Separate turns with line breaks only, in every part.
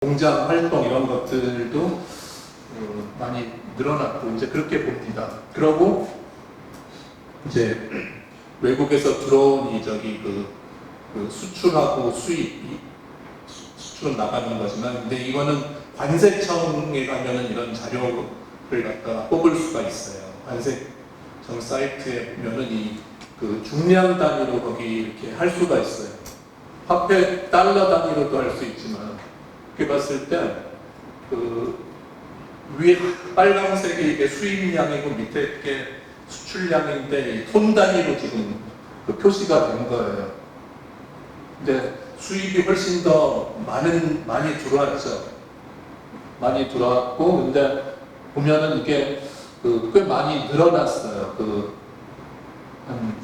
공장 활동 이런 것들도 많이 늘어났고 이제 그렇게 봅니다. 그러고 이제 외국에서 들어온 그 수출하고 수출은 나가는 거지만, 근데 이거는 관세청에 가면은 이런 자료를 갖다가 뽑을 수가 있어요. 관세청 사이트에 보면은 그 중량 단위로 거기 이렇게 할 수가 있어요. 화폐 달러 단위로도 할 수 있지만, 이렇게 봤을 때 그 위에 빨간색이 이게 수입량이고 밑에 게 수출량인데 톤 단위로 지금 그 표시가 된 거예요. 근데 수입이 훨씬 더 많이 들어왔죠. 많이 들어왔고, 근데 보면은 이게 꽤 많이 늘어났어요. 한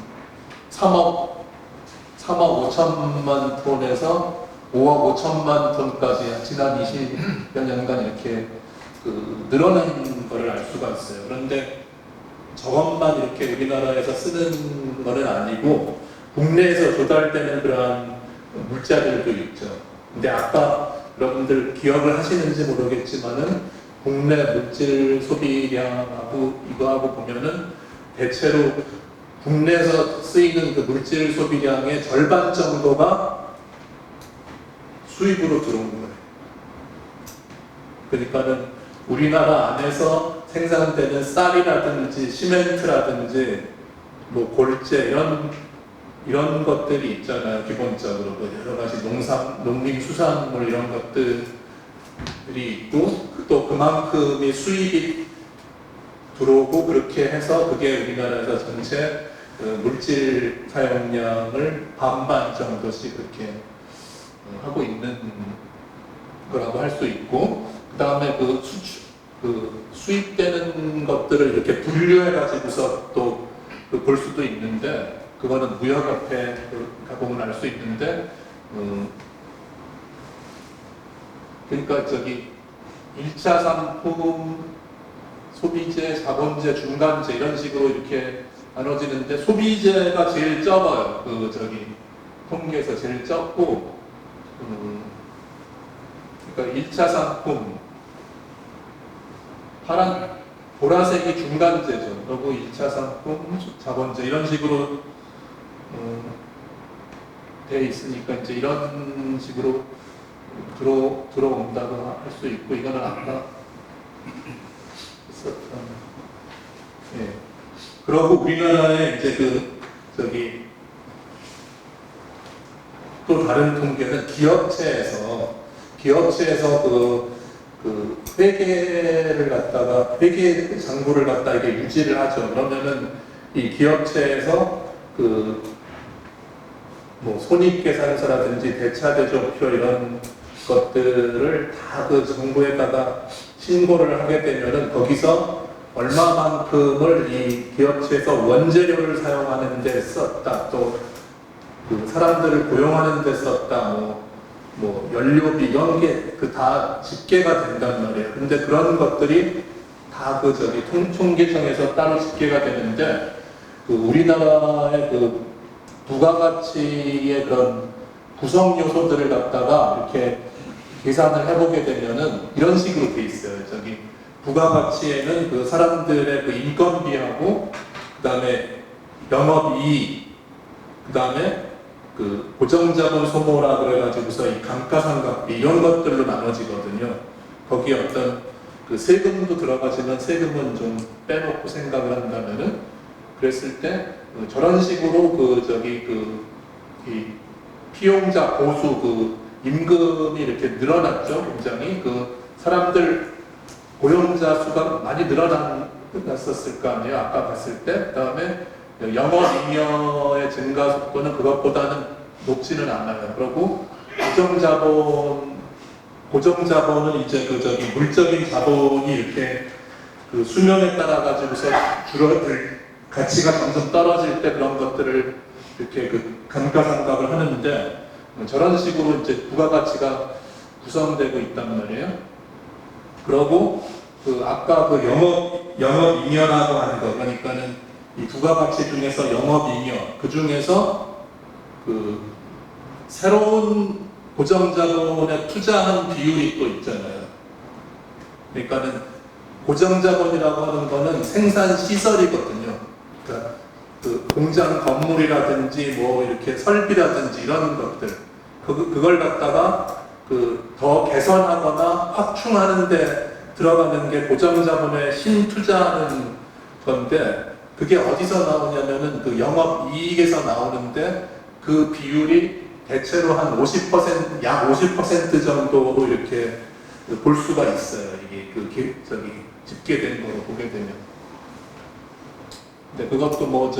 3억 5천만 톤에서 5억 5천만 톤까지 지난 20여 년간 이렇게 늘어난 거를 알 수가 있어요. 그런데 저것만 이렇게 우리나라에서 쓰는 거는 아니고 국내에서 조달되는 그러한 물자들도 있죠. 근데 아까 여러분들 기억을 하시는지 모르겠지만은 국내 물질 소비량하고 이거하고 보면은 대체로 국내에서 쓰이는 그 물질 소비량의 절반 정도가 수입으로 들어온 거예요. 그러니까는 우리나라 안에서 생산되는 쌀이라든지 시멘트라든지 뭐 골재 이런 것들이 있잖아요. 기본적으로 여러 가지 농림수산물 이런 것들이 있고, 또 그만큼의 수입이 들어오고, 그렇게 해서 그게 우리나라에서 전체 물질 사용량을 반반 정도씩 그렇게 하고 있는 거라고 할 수 있고, 그 다음에 수입되는 것들을 이렇게 분류해 가지고서 또 볼 수도 있는데, 그거는 무역화폐 가보면 알 수 있는데, 그러니까 1차 상품, 소비재, 자본재, 중간재 이런 식으로 이렇게 나눠지는데, 소비재가 제일 적어요. 통계에서 제일 적고, 그러니까 1차 상품, 보라색이 중간재죠. 그리고 2차 상품, 자본재 이런 식으로 돼 있으니까 이제 이런 식으로 들어온다고 할 수 있고, 이거는 아까 있었던. 예. 그리고 우리나라의 이제 또 다른 통계는 기업체에서 회계 장부를 갖다가 이렇게 유지를 하죠. 그러면은 이 기업체에서 뭐 손익계산서라든지 대차대조표 이런 것들을 다 정부에다가 신고를 하게 되면은 거기서 얼마만큼을 이 기업체에서 원재료를 사용하는 데 썼다, 또 사람들을 고용하는 데 썼다, 뭐 연료비 이런 게 다 집계가 된단 말이에요. 근데 그런 것들이 다 통계청에서 따로 집계가 되는데, 우리나라의 부가가치의 그런 구성 요소들을 갖다가 이렇게 계산을 해보게 되면은 이런 식으로 돼 있어요. 부가가치에는 사람들의 인건비하고, 그 다음에 영업이익, 그 다음에 고정자본 소모라 그래가지고서 이 감가상각비 이런 것들로 나눠지거든요. 거기에 어떤 세금도 들어가지만 세금은 좀 빼놓고 생각을 한다면은, 그랬을 때 저런 식으로 이 피용자 보수 임금이 이렇게 늘어났죠. 굉장히 사람들 고용자 수가 많이 늘어났었을 거 아니에요. 아까 봤을 때. 그다음에 영업잉여의 증가 속도는 그것보다는 높지는 않아요. 그리고 고정자본은 이제 물적인 자본이 이렇게 수명에 따라 가지고서 가치가 점점 떨어질 때 그런 것들을 이렇게 감가상각을 하는데, 저런 식으로 이제 부가가치가 구성되고 있단 말이에요. 그리고 아까 영업잉여라고 하는 거, 그러니까는 이 부가가치 중에서 영업잉여, 그 중에서 새로운 고정자본에 투자한 비율이 또 있잖아요. 그러니까는 고정자본이라고 하는 거는 생산 시설이거든요. 그러니까 그 공장 건물이라든지 뭐 이렇게 설비라든지 이런 것들 그걸 갖다가 그 더 개선하거나 확충하는데 들어가는 게 고정자본에 신투자하는 건데 그게 어디서 나오냐면은 그 영업 이익에서 나오는데 그 비율이 대체로 한 50%, 약 50% 정도로 이렇게 볼 수가 있어요. 이게 저기 집계된 거로 보게 되면. 근데 그것도 뭐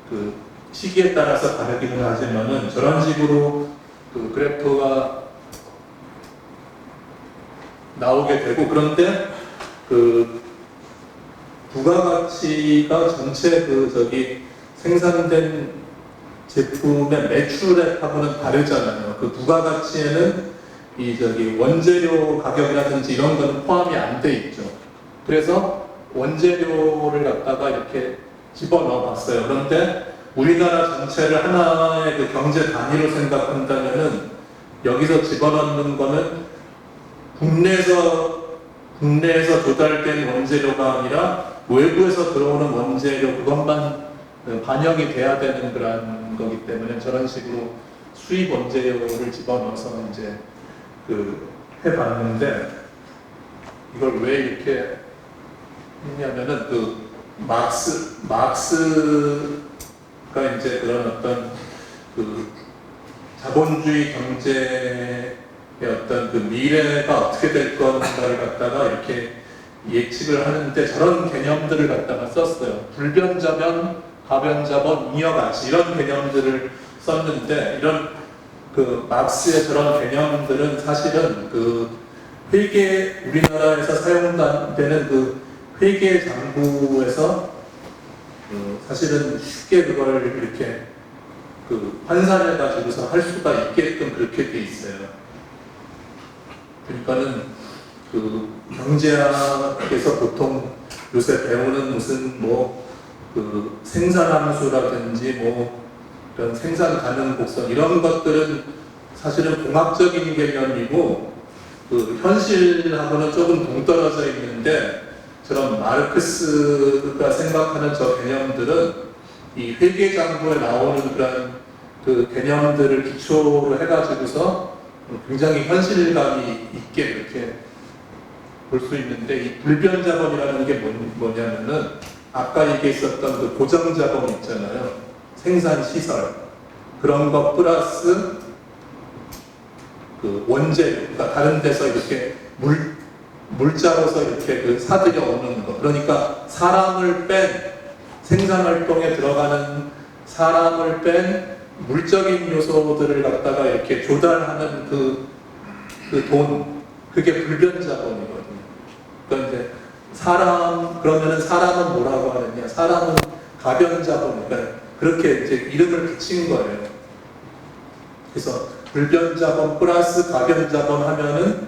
그 시기에 따라서 다르기는 하지만은 저런 식으로 그 그래프가 나오게 되고 그런데 그 부가가치가 전체 생산된 제품의 매출액하고는 다르잖아요. 그 부가가치에는 원재료 가격이라든지 이런 거는 포함이 안 돼 있죠. 그래서 원재료를 갖다가 이렇게 집어넣어 봤어요. 그런데 우리나라 전체를 하나의 그 경제 단위로 생각한다면은 여기서 집어넣는 거는 국내에서 조달된 원재료가 아니라 외부에서 들어오는 원재료 그것만 반영이 돼야 되는 그런 거기 때문에 저런 식으로 수입 원재료를 집어넣어서 이제 해봤는데 이걸 왜 이렇게 했냐면은 막스가 이제 그런 어떤 자본주의 경제의 어떤 미래가 어떻게 될 건가를 갖다가 이렇게 예측을 하는데 저런 개념들을 갖다가 썼어요. 불변자본, 가변자본, 잉여가치 이런 개념들을 썼는데 이런 막스의 저런 개념들은 사실은 우리나라에서 사용되는 회계 장부에서 사실은 쉽게 그걸 이렇게 환산해 가지고서 할 수가 있게끔 그렇게 돼 있어요. 그러니까는 경제학에서 보통 요새 배우는 무슨 생산함수라든지 이런 생산 가능 곡선 이런 것들은 사실은 공학적인 개념이고 현실하고는 조금 동떨어져 있는데 저런 마르크스가 생각하는 저 개념들은 이 회계장부에 나오는 그런 개념들을 기초로 해가지고서 굉장히 현실감이 있게 이렇게 볼 수 있는데 이 불변자본이라는 게 뭐냐면은 아까 얘기했었던 고정자본 있잖아요. 생산시설 그런 것 플러스 원재료 그러니까 다른 데서 이렇게 물자로서 이렇게 사들여 오는 거 그러니까 사람을 뺀 생산활동에 들어가는 사람을 뺀 물적인 요소들을 갖다가 이렇게 조달하는 돈 그게 불변자본이거든요. 그런데 그러면은 사람은 뭐라고 하느냐? 사람은 가변자본, 그러니까 그렇게 이제 이름을 붙인 거예요. 그래서 불변자본 플러스 가변자본 하면은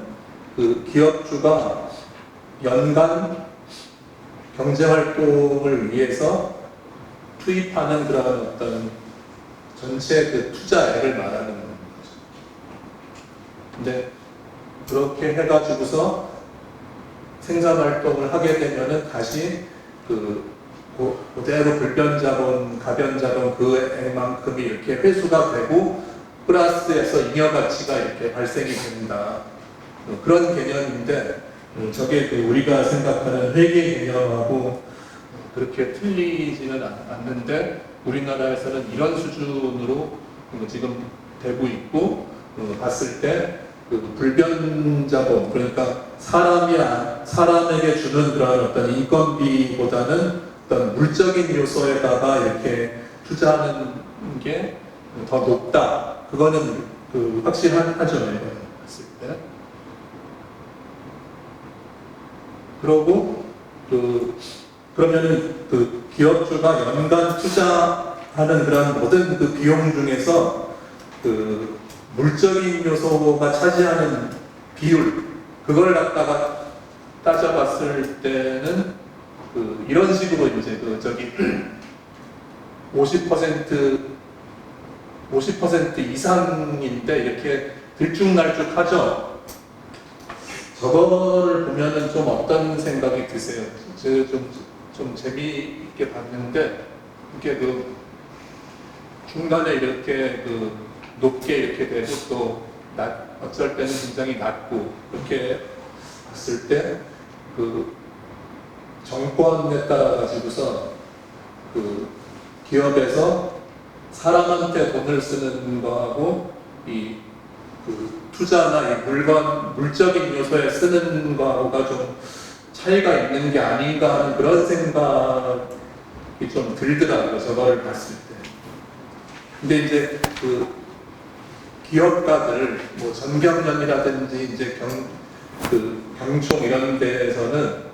기업주가 연간 경제활동을 위해서 투입하는 그런 어떤 전체 투자액을 말하는 거죠. 근데 그렇게 해가지고서 생산활동을 하게 되면은 다시 그대로 불변자본, 가변자본 그만큼이 이렇게 회수가 되고 플러스해서 잉여가치가 이렇게 발생이 된다. 그런 개념인데 저게 우리가 생각하는 회계 개념하고 그렇게 틀리지는 않는데 우리나라에서는 이런 수준으로 지금 되고 있고 봤을 때 불변자본 그러니까 사람에게 주는 그런 어떤 인건비보다는 어떤 물적인 요소에다가 이렇게 투자하는 게 더 높다. 그거는 확실하죠. 봤을 때. 그러고 그러면은 기업주가 연간 투자하는 그런 모든 비용 중에서 물적인 요소가 차지하는 비율 그걸 갖다가 따져봤을 때는 이런 식으로 이제 50% 이상인데 이렇게 들쭉날쭉하죠. 저거를 보면은 좀 어떤 생각이 드세요? 제가 좀 재미있게 봤는데 이게 그 중간에 이렇게 그 높게 이렇게 되고 또 어쩔 때는 굉장히 낮고 이렇게 봤을 때 그 정권에 따라 가지고서 그 기업에서 사람한테 돈을 쓰는 거하고 이 그 투자나 이 물적인 요소에 쓰는 거하고가 좀 차이가 있는 게 아닌가 하는 그런 생각이 좀 들더라고요. 저걸 봤을 때. 근데 이제 그 기업가들 뭐 전경련이라든지 이제 경총 이런 데에서는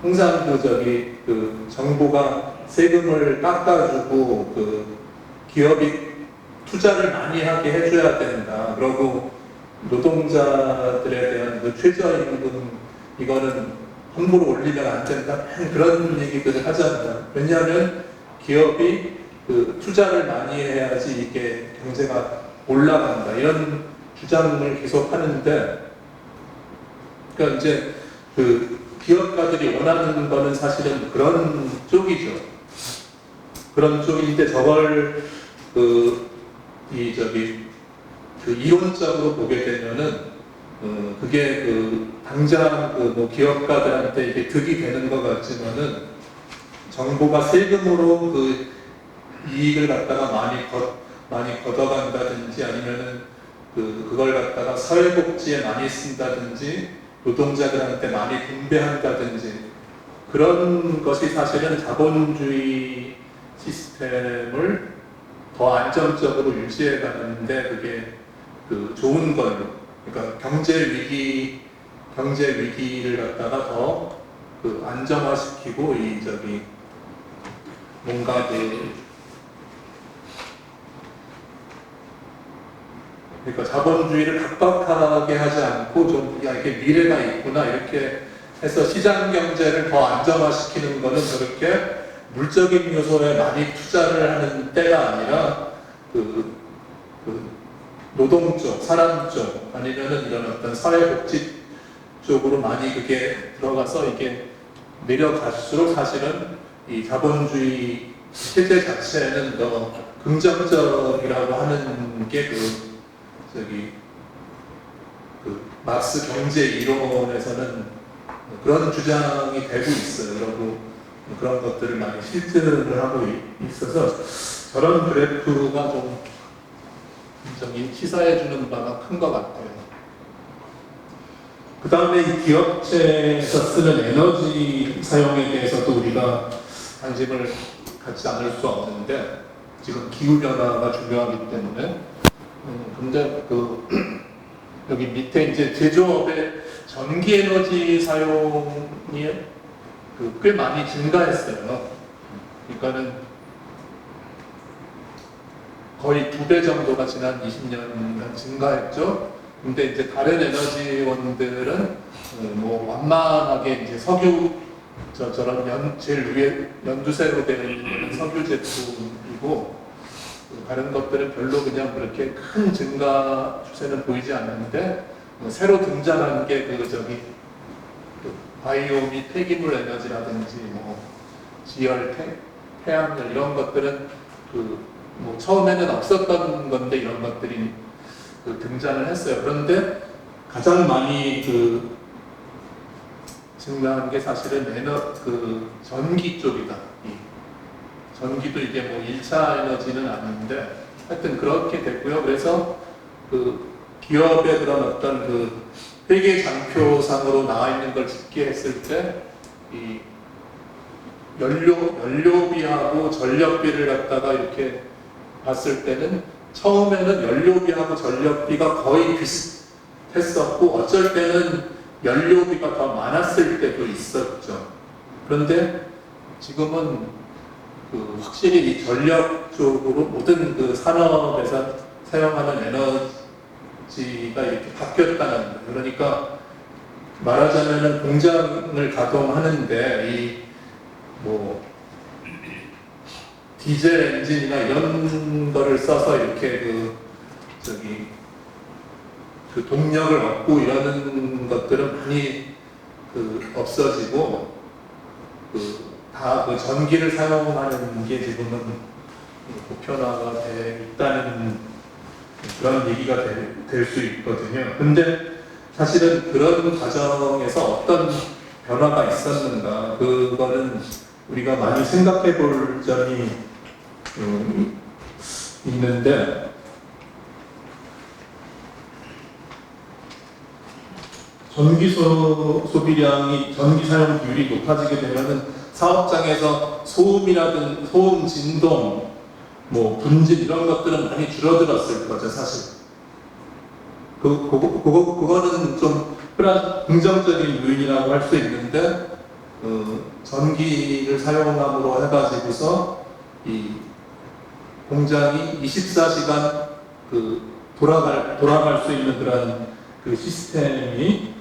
항상 그 정부가 세금을 깎아주고 그 기업이 투자를 많이 하게 해줘야 된다. 그러고 노동자들에 대한 그 최저임금 이거는 함부로 올리면 안 된다. 그런 얘기들을 하잖아요. 왜냐하면 기업이 그 투자를 많이 해야지 이게 경제가 올라간다. 이런 주장을 계속 하는데, 그러니까 이제 그 기업가들이 원하는 거는 사실은 그런 쪽이죠. 그런 쪽인데 저걸 이론적으로 보게 되면은 그게 당장 뭐 기업가들한테 이게 득이 되는 것 같지만은 정부가 세금으로 그 이익을 갖다가 많이 걷어간다든지 아니면은 그걸 갖다가 사회복지에 많이 쓴다든지 노동자들한테 많이 분배한다든지 그런 것이 사실은 자본주의 시스템을 더 안정적으로 유지해 가는데 그게 좋은 걸로, 그러니까 경제 위기를 갖다가 더 안정화시키고 뭔가 그러니까 자본주의를 각박하게 하지 않고 좀 이렇게 미래가 있구나 이렇게 해서 시장 경제를 더 안정화시키는 것은 저렇게 물적인 요소에 많이 투자를 하는 때가 아니라 노동 쪽, 사람 쪽 아니면은 이런 어떤 사회복지 쪽으로 많이 그게 들어가서 이게 내려갈수록 사실은 이 자본주의 체제 자체는 더 긍정적이라고 하는 게 막스 경제 이론에서는 그런 주장이 되고 있어요. 그리고 그런 것들을 많이 실증을 하고 있어서 저런 그래프가 좀 굉장히 시사해주는 바가 큰 것 같아요. 그 다음에 이 기업체에서 쓰는 에너지 사용에 대해서도 우리가 관심을 갖지 않을 수 없는데 지금 기후변화가 중요하기 때문에 근데 여기 밑에 이제 제조업의 전기에너지 사용이 꽤 많이 증가했어요. 그러니까는 거의 2배 정도가 지난 20년간 증가했죠. 근데 이제 다른 에너지원들은 뭐 완만하게 이제 석유 저런 제일 위에 연두색으로 되는 석유 제품이고 다른 것들은 별로 그냥 그렇게 큰 증가 추세는 보이지 않는데 새로 등장한 게 바이오 및 폐기물 에너지라든지 뭐 지열, 태양열 이런 것들은 뭐 처음에는 없었던 건데 이런 것들이 등장을 했어요. 그런데 가장 많이 증가한 게 사실은 전기 쪽이다. 전기도 이게 뭐 1차 에너지는 아닌데 하여튼 그렇게 됐고요. 그래서 기업의 그런 어떤 회계 장표상으로 나와 있는 걸 집계했을 때 이 연료비하고 전력비를 갖다가 이렇게 봤을 때는 처음에는 연료비하고 전력비가 거의 비슷했었고 어쩔 때는 연료비가 더 많았을 때도 있었죠. 그런데 지금은 확실히 이 전력 쪽으로 모든 산업에서 사용하는 에너지가 이렇게 바뀌었다는 거예요. 그러니까 말하자면은 공장을 가동하는데 뭐 디젤 엔진이나 이런 거를 써서 이렇게 그 동력을 얻고 이러는 것들은 많이 없어지고 다 그 전기를 사용하는 게 지금은 보편화가 돼 있다는 그런 얘기가 될 수 있거든요. 근데 사실은 그런 과정에서 어떤 변화가 있었는가, 그거는 우리가 많이 생각해 볼 점이 있는데, 전기 소비량이, 전기 사용 비율이 높아지게 되면은 사업장에서 소음, 진동, 뭐 분진 이런 것들은 많이 줄어들었을 거죠, 사실. 그거는 좀 긍정적인 요인이라고 할 수 있는데, 전기를 사용함으로 해가지고서 이 공장이 24시간 돌아갈 수 있는 그런 그 시스템이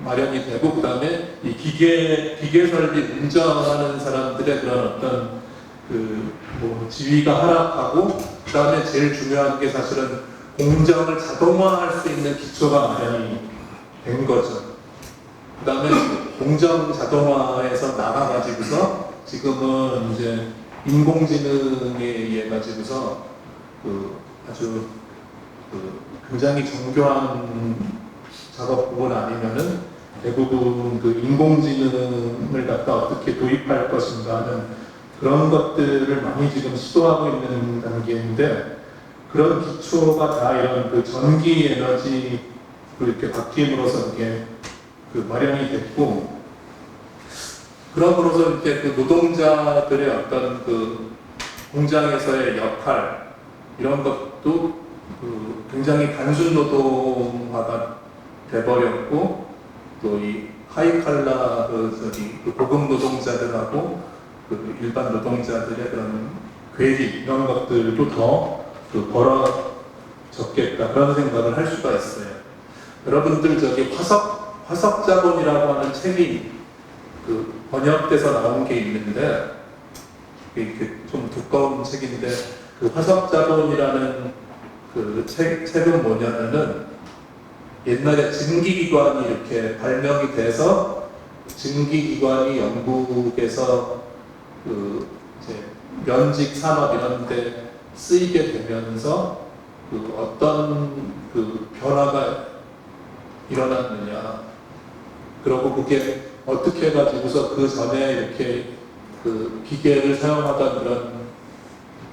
마련이 되고, 그 다음에 이 기계 설비 운전하는 사람들의 그런 어떤 뭐 지위가 하락하고, 그 다음에 제일 중요한 게 사실은 공정을 자동화할 수 있는 기초가 마련이 된 거죠. 그 다음에 공정 자동화에서 나가가지고서 지금은 이제 인공지능에 의해 가지고서 아주 굉장히 정교한 작업복은 아니면은 대부분 인공지능을 갖다 어떻게 도입할 것인가 하는 그런 것들을 많이 지금 시도하고 있는 단계인데, 그런 기초가 다 이런 전기 에너지로 이렇게 바뀜으로써 이렇게 마련이 됐고, 그럼으로써 이렇게 노동자들의 어떤 공장에서의 역할, 이런 것도 굉장히 단순 노동화가 돼버렸고, 또 이 하이칼라 고급 노동자들하고 일반 노동자들의 그런 괴리, 이런 것들도 더 벌어졌겠다, 그런 생각을 할 수가 있어요. 여러분들 화석 자본이라고 하는 책이 번역돼서 나온 게 있는데, 이렇게 좀 두꺼운 책인데, 화석 자본이라는 책은 뭐냐면은, 옛날에 증기기관이 이렇게 발명이 돼서, 증기기관이 영국에서 이제 면직 산업 이런 데 쓰이게 되면서 어떤 변화가 일어났느냐, 그리고 그게 어떻게 해가지고서 그 전에 이렇게 기계를 사용하던 그런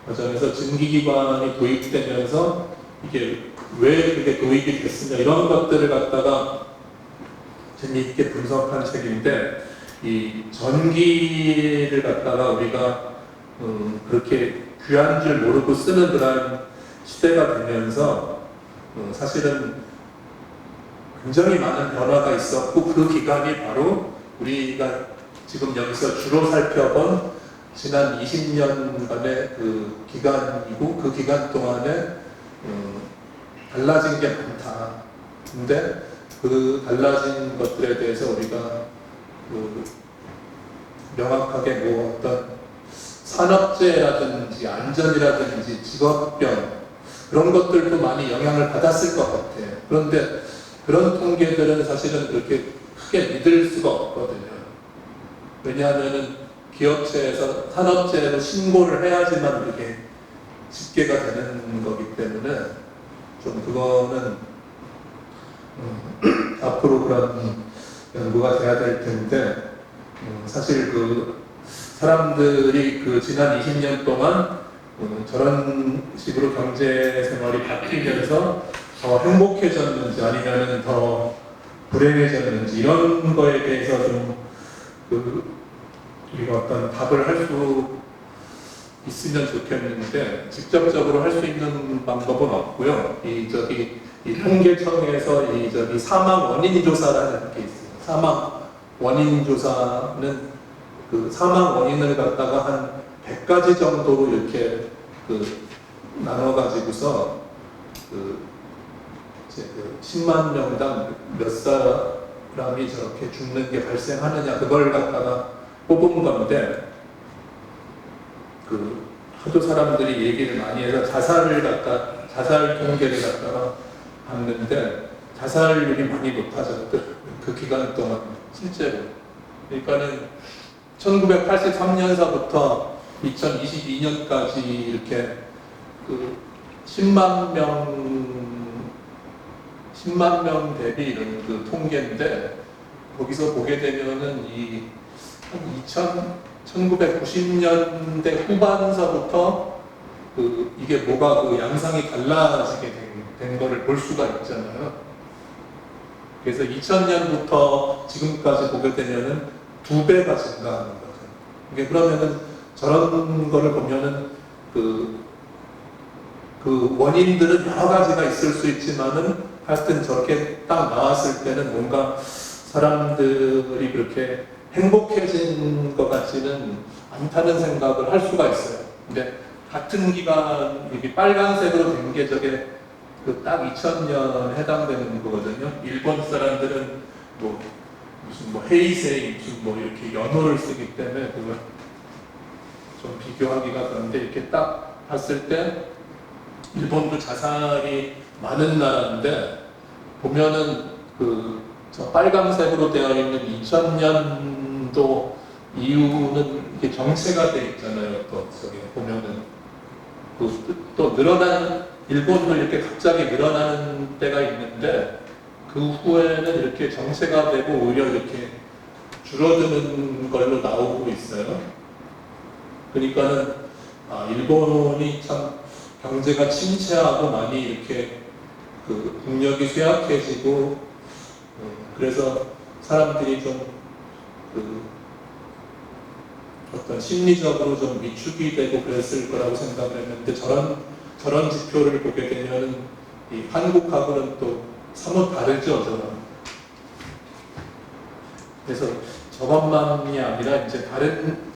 과정에서 증기기관이 도입되면서 이게 왜 그게 도입이 됐으냐, 이런 것들을 갖다가 재미있게 분석한 책인데, 이 전기를 갖다가 우리가 그렇게 귀한 줄 모르고 쓰는 그런 시대가 되면서 사실은 굉장히 많은 변화가 있었고, 그 기간이 바로 우리가 지금 여기서 주로 살펴본 지난 20년간의 기간이고, 그 기간 동안에 달라진 게 많다. 근데 달라진 것들에 대해서 우리가 명확하게 뭐 어떤 산업재해라든지 안전이라든지 직업병, 그런 것들도 많이 영향을 받았을 것 같아요. 그런데 그런 통계들은 사실은 그렇게 크게 믿을 수가 없거든요. 왜냐하면은 기업체에서 산업재해로 신고를 해야지만 그게 집계가 되는 거기 때문에, 좀 그거는 앞으로 그런 연구가 돼야 될 텐데, 사실 사람들이 지난 20년 동안 저런 식으로 경제 생활이 바뀌면서 더 행복해졌는지 아니면 더 불행해졌는지, 이런 거에 대해서 좀 우리가 어떤 답을 할 수 있으면 좋겠는데, 직접적으로 할 수 있는 방법은 없고요. 이 통계청에서 사망 원인 조사라는 게 있어요. 사망 원인 조사는 사망 원인을 갖다가 한 100가지 정도로 이렇게 나눠가지고서 10만 명당 몇 사람이 저렇게 죽는 게 발생하느냐, 그걸 갖다가 뽑은 건데, 하도 사람들이 얘기를 많이 해서 자살 통계를 갖다가 봤는데 자살률이 많이 높아졌더라고요. 그 기간 동안 실제로. 그러니까는 1983년서부터 2022년까지 이렇게 그 10만 명 대비 이런 그 통계인데 거기서 보게 되면은 한 1990년대 후반서부터 이게 뭐가 그 양상이 달라지게 된 거를 볼 수가 있잖아요. 그래서 2000년부터 지금까지 보게 되면은 2배가 증가하는 거죠. 이게 그러면은 저런 거를 보면은 그 원인들은 여러 가지가 있을 수 있지만은 하여튼 저렇게 딱 나왔을 때는 뭔가 사람들이 그렇게 행복해진 것 같지는 않다는 생각을 할 수가 있어요. 근데 같은 기간, 이게 빨간색으로 된 게 저게 딱 2000년 해당되는 거거든요. 일본 사람들은 무슨 헤이세이, 무슨 이렇게 연호를 쓰기 때문에 그걸 좀 비교하기가 그런데 이렇게 딱 봤을 때 일본도 자살이 많은 나라인데 보면은 저 빨간색으로 되어 있는 2000년도 이후는 이렇게 정체가 돼 있잖아요. 또 저기 보면은 또 늘어나는 일본도 이렇게 갑자기 늘어나는 때가 있는데 그 후에는 이렇게 정체가 되고 오히려 이렇게 줄어드는 걸로 나오고 있어요. 그러니까는 일본이 참 경제가 침체하고 많이 이렇게 국력이 쇠약해지고 그래서 사람들이 좀 어떤 심리적으로 좀 위축이 되고 그랬을 거라고 생각을 했는데 저런 지표를 보게 되면 이 한국하고는 또 사뭇 다르죠. 저는. 그래서 저것만이 아니라 이제 다른